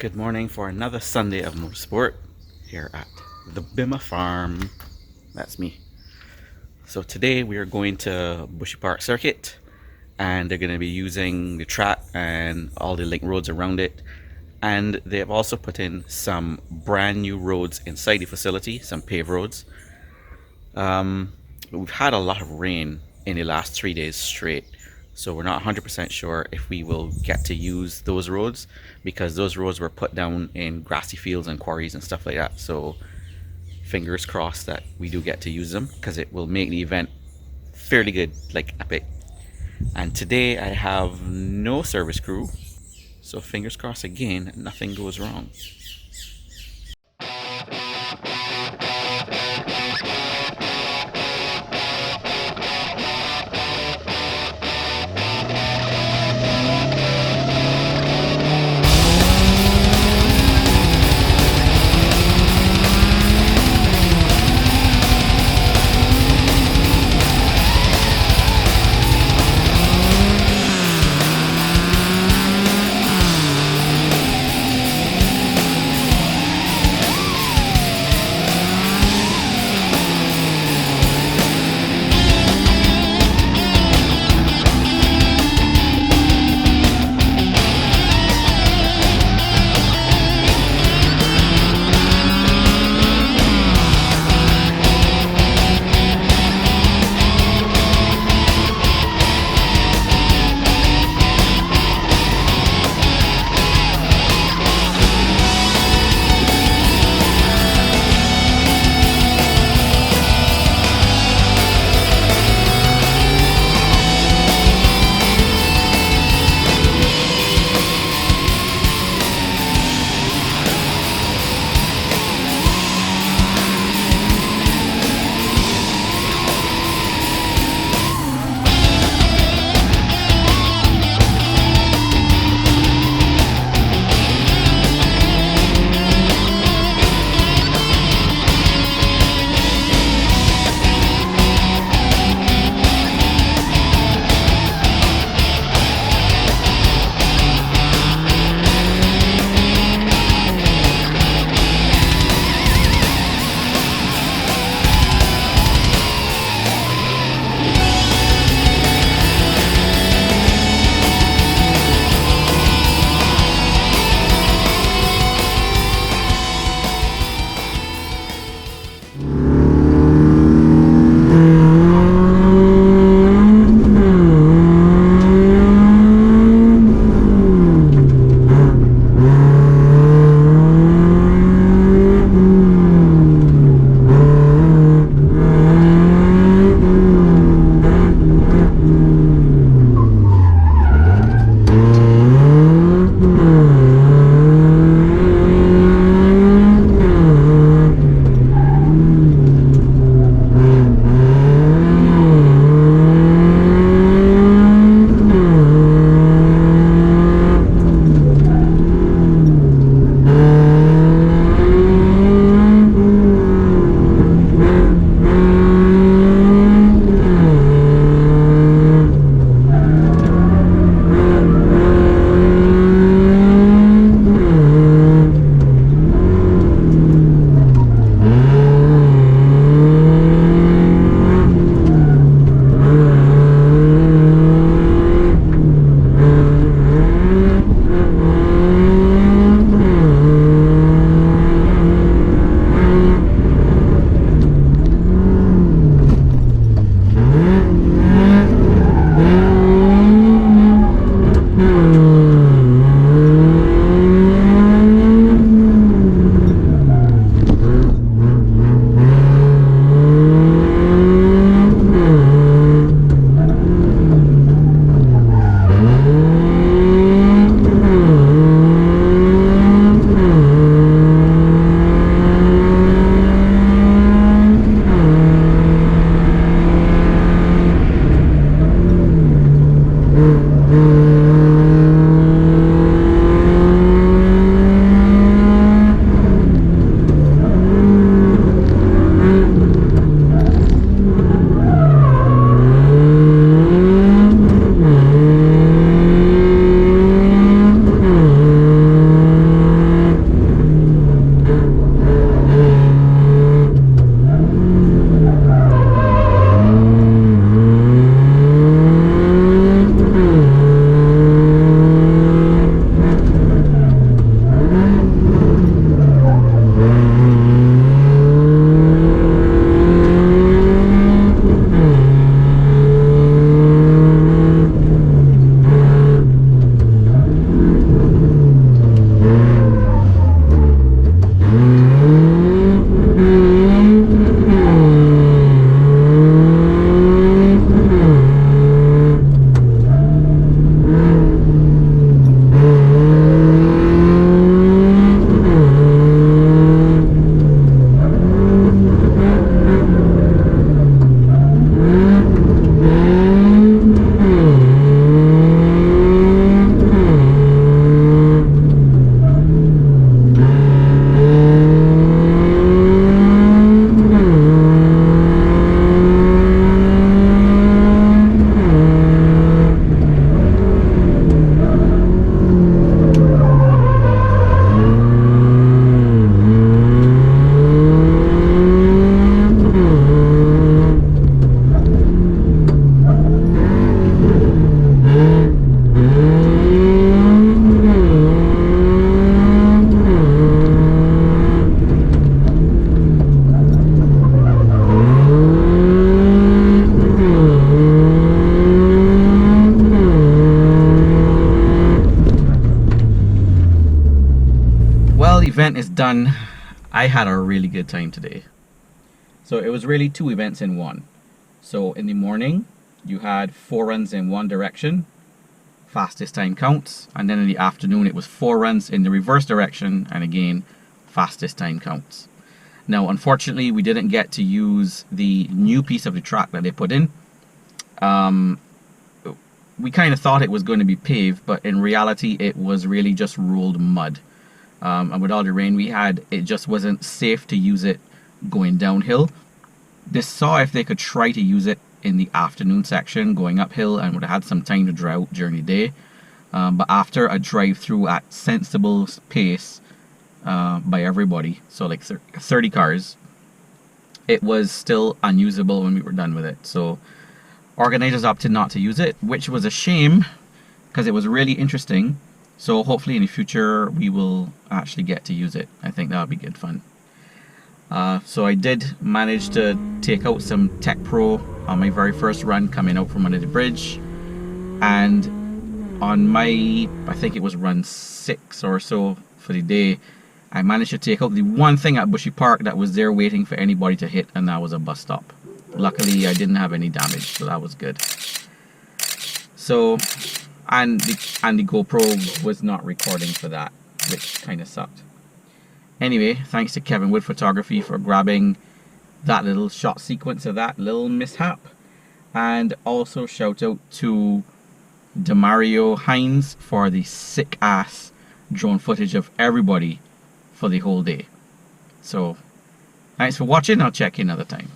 Good morning for another Sunday of motorsport here at the Bima Farm. That's me. So today we are going to Bushy Park Circuit, and they're going to be using the track and all the link roads around it. And they have also put in some brand new roads inside the facility, some paved roads. We've had a lot of rain in the last 3 days straight, so we're not 100% sure if we will get to use those roads, because those roads were put down in grassy fields and quarries and stuff like that. So fingers crossed that we do get to use them, because it will make the event fairly good, like epic. And today I have no service crew, so fingers crossed again, nothing goes wrong. the event is done, I had a really good time today. So it was really 2 events in one. So in the morning, you had 4 runs in one direction, fastest time counts, and then in the afternoon it was 4 runs in the reverse direction, and again, fastest time counts. Now, unfortunately, we didn't get to use the new piece of the track that they put in. We kind of thought it was going to be paved, but in reality, it was really just rolled mud. And with all the rain we had, it just wasn't safe to use it going downhill. They saw if they could try to use it in the afternoon section going uphill and would have had some time to dry out during the day. But after a drive through at sensible pace by everybody, so like 30 cars, it was still unusable when we were done with it. So organizers opted not to use it, which was a shame because it was really interesting. So hopefully in the future we will actually get to use it. I think that would be good fun. So I did manage to take out some Tech Pro on my very first run coming out from under the bridge, and on my, I think it was run 6 or so for the day, I managed to take out the one thing at Bushy Park that was there waiting for anybody to hit, and that was a bus stop. Luckily I didn't have any damage, so that was good. So and the GoPro was not recording for that, which kind of sucked. Anyway, thanks to Kevin Wood Photography for grabbing that little shot sequence of that little mishap. And also shout out to Demario Hines for the sick ass drone footage of everybody for the whole day. So thanks for watching. I'll check you another time.